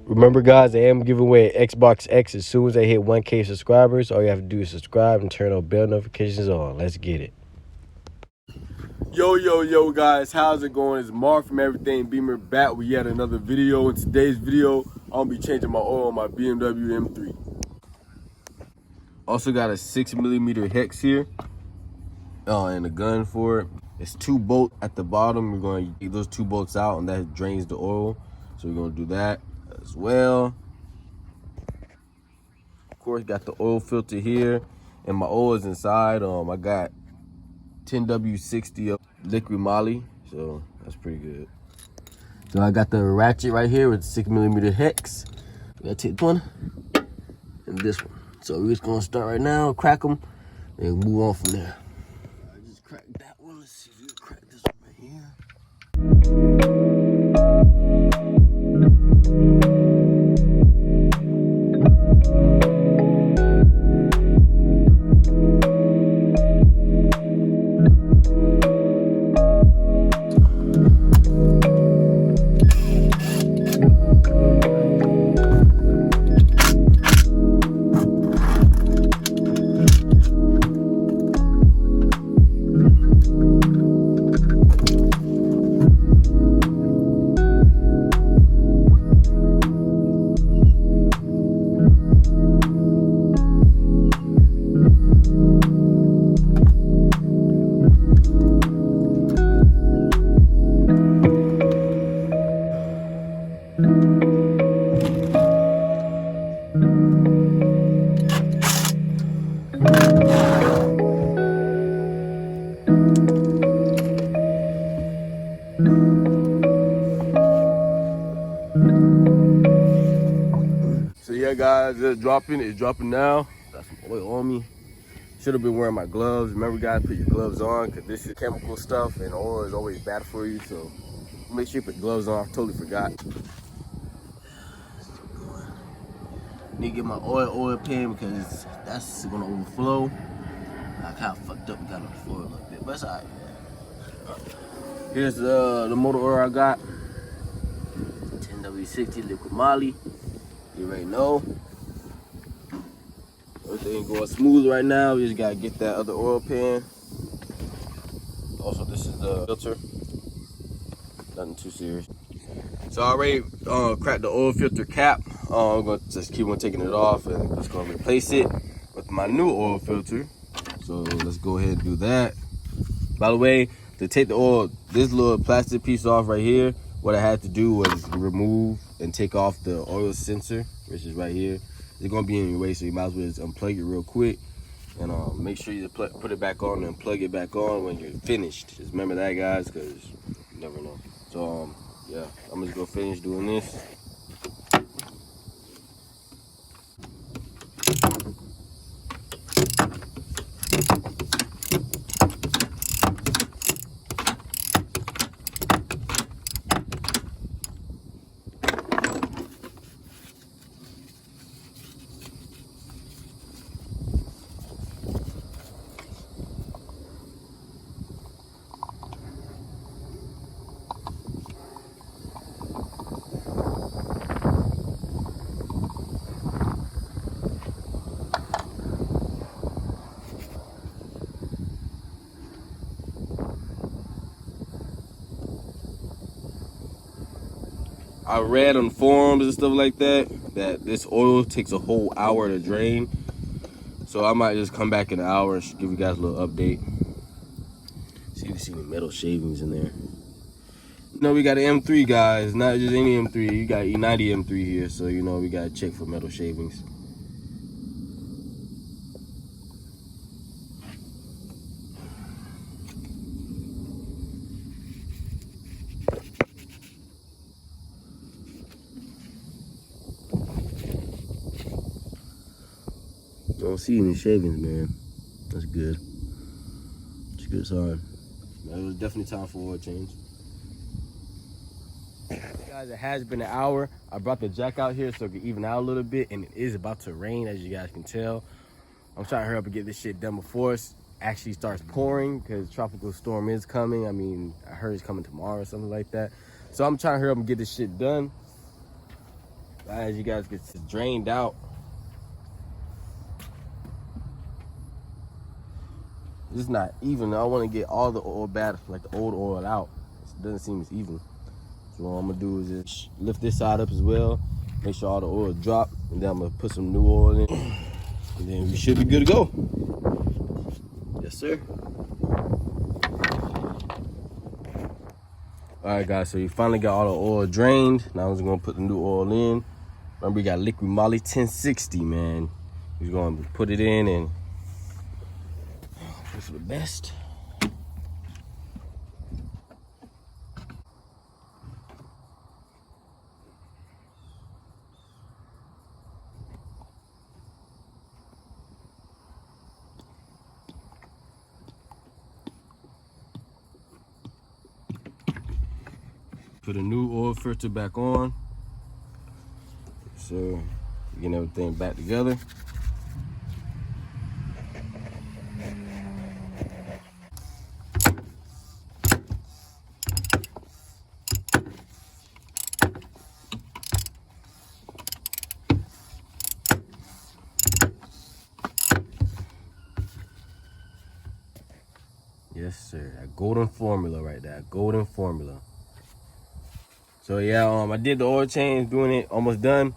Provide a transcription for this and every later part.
Remember, guys, I am giving away an Xbox X as soon as I hit 1K subscribers. All you have to do is subscribe and turn on bell notifications on. Let's get it. Yo, guys, how's it going? It's Mark from Everything Beamer back with yet another video. In today's video, I'm gonna be changing my oil on my BMW M3. Also got a 6mm hex here, and a gun for it. It's 2 bolts at the bottom. We're going to get those 2 bolts out, and that drains the oil. So we're going to do that as well. Of course, got the oil filter here, and my oil is inside. I got 10W60 liquid moly, so that's pretty good. So I got the ratchet right here with 6mm hex. We gotta take one and this one. So we're just gonna start right now, crack them, and move on from there. I just cracked that one. Let's see if we can crack this one right here. So yeah, guys, it's dropping now. Got some oil on me. Should have been wearing my gloves. Remember, guys, put your gloves on because this is chemical stuff and oil is always bad for you. So make sure you put gloves on. I totally forgot. Need to get my oil pan because that's gonna overflow. I kind of fucked up and got on the floor a little bit, but it's alright. Here's the motor oil I got. 10W60 liquid moly. You already know. Everything going smooth right now. We just gotta get that other oil pan. Also, this is the filter. Nothing too serious. So I already cracked the oil filter cap. I'm gonna just keep on taking it off and just gonna replace it with my new oil filter. So let's go ahead and do that. By the way, to take the oil, this little plastic piece off right here, what I had to do was remove and take off the oil sensor, which is right here. It's gonna be in your way, so you might as well just unplug it real quick and make sure you put it back on and plug it back on when you're finished. Just remember that, guys, because you never know. So yeah, I'm just gonna finish doing this. I read on forums and stuff like that this oil takes a whole hour to drain. So I might just come back in an hour and give you guys a little update. See if you see any metal shavings in there. You know, we got an M3, guys, not just any M3. You got E9X M3 here, so you know we gotta check for metal shavings. I don't see any shavings, man. That's good. It's a good sign. It was definitely time for oil change. Guys, it has been an hour. I brought the jack out here so it can even out a little bit, and it is about to rain, as you guys can tell. I'm trying to hurry up and get this shit done before it actually starts pouring, because tropical storm is coming. I mean, I heard it's coming tomorrow or something like that. So I'm trying to hurry up and get this shit done. As you guys get drained out. It's not even. I want to get all the oil bad, like the old oil out. It doesn't seem as even. So what I'm gonna do is just lift this side up as well. Make sure all the oil drop, and then I'm gonna put some new oil in, and then we should be good to go. Yes, sir. All right, guys. So you finally got all the oil drained. Now I'm just gonna put the new oil in. Remember, we got liquid moly 1060, man. We're gonna put it in and hope for the best. Put a new oil filter back on. So, getting everything back together. Yes, sir. That golden formula right there. Golden formula. So yeah, I did the oil change, doing it almost done.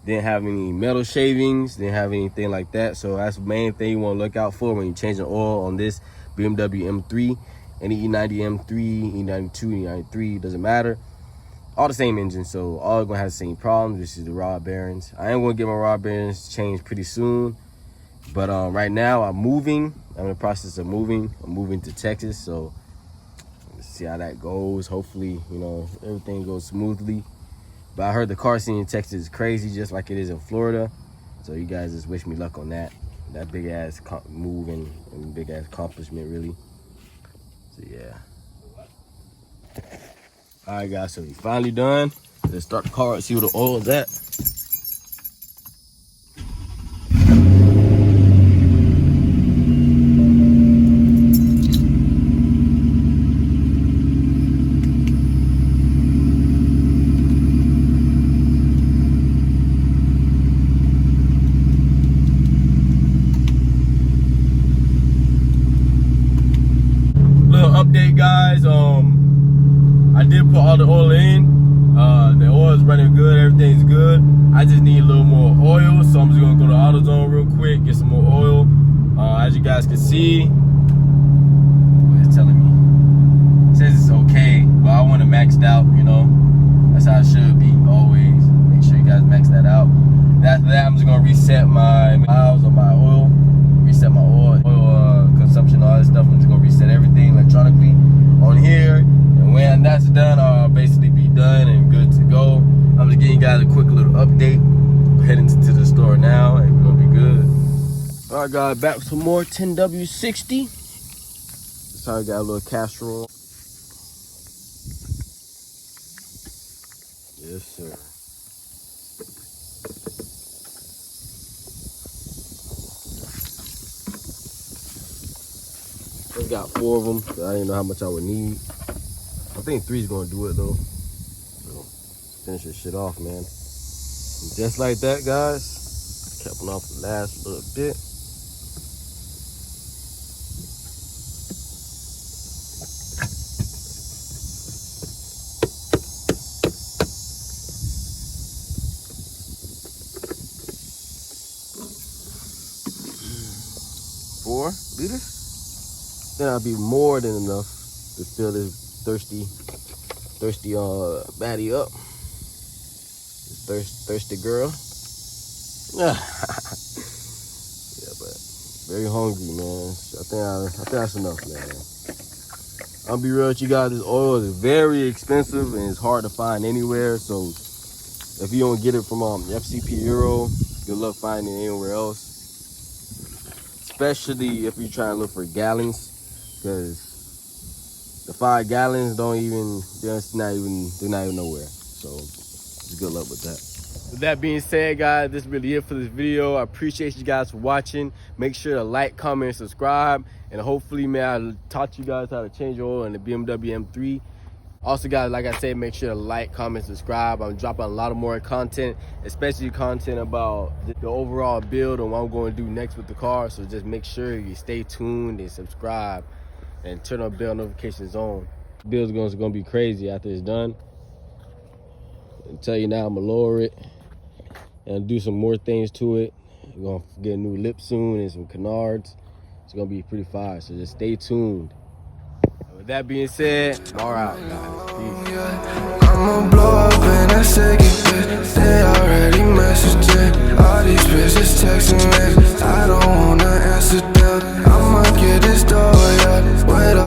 Didn't have any metal shavings, didn't have anything like that. So that's the main thing you want to look out for when you change the oil on this BMW M3. Any E90 M3, E92, E93, doesn't matter. All the same engine, so all gonna have the same problems. This is the rod bearings. I am gonna get my rod bearings changed pretty soon. But right now I'm moving. I'm in the process of moving. I'm moving to Texas, so let's see how that goes. Hopefully, you know, everything goes smoothly. But I heard the car scene in Texas is crazy, just like it is in Florida. So you guys just wish me luck on that. That big ass move and big ass accomplishment, really. So yeah. All right, guys. So we finally done. Let's start the car and see where the oil is at. Update, guys. I did put all the oil in. The oil is running good, everything's good. I just need a little more oil, so I'm just gonna go to AutoZone real quick, get some more oil. As you guys can see, it's telling me, it says it's okay, but I want it maxed out, you know. That's how it should be always. Make sure you guys max that out. And after that, I'm just gonna reset my miles on my oil, reset my oil consumption, all that stuff. I'm just gonna reset everything electronically on here, and when that's done, I'll basically be done and good to go. I'm just giving you guys a quick little update. Heading to the store now, and we're gonna be good. All right, guys, back with some more 10W60. Sorry, I got a little casserole. Yes, sir. I got 4 of them. I didn't know how much I would need. I think 3's gonna do it though. So finish this shit off, man. And just like that, guys. Capping off the last little bit. $4 liters. Then I'll be more than enough to fill this thirsty baddie up. This thirsty girl. Yeah, but very hungry, man. I think that's enough, man. I'll be real with you guys. This oil is very expensive and it's hard to find anywhere. So if you don't get it from FCP Euro, good luck finding it anywhere else. Especially if you're trying to look for gallons. Because the 5 gallons they're not even nowhere. So just good luck with that. With that being said, guys, this is really it for this video. I appreciate you guys for watching. Make sure to like, comment, and subscribe. And hopefully, man, I taught you guys how to change oil in the BMW M3. Also, guys, like I said, make sure to like, comment, subscribe. I'm dropping a lot of more content, especially content about the overall build and what I'm going to do next with the car. So just make sure you stay tuned and subscribe and turn on bell notifications on. Build's going to be crazy after it's done. I'll tell you now, I'm going to lower it and do some more things to it. We're going to get a new lip soon and some canards. It's going to be pretty fire, so just stay tuned. With that being said, I'm all right, guys. Peace. I'ma blow up in a second, they already messaging all these bitches.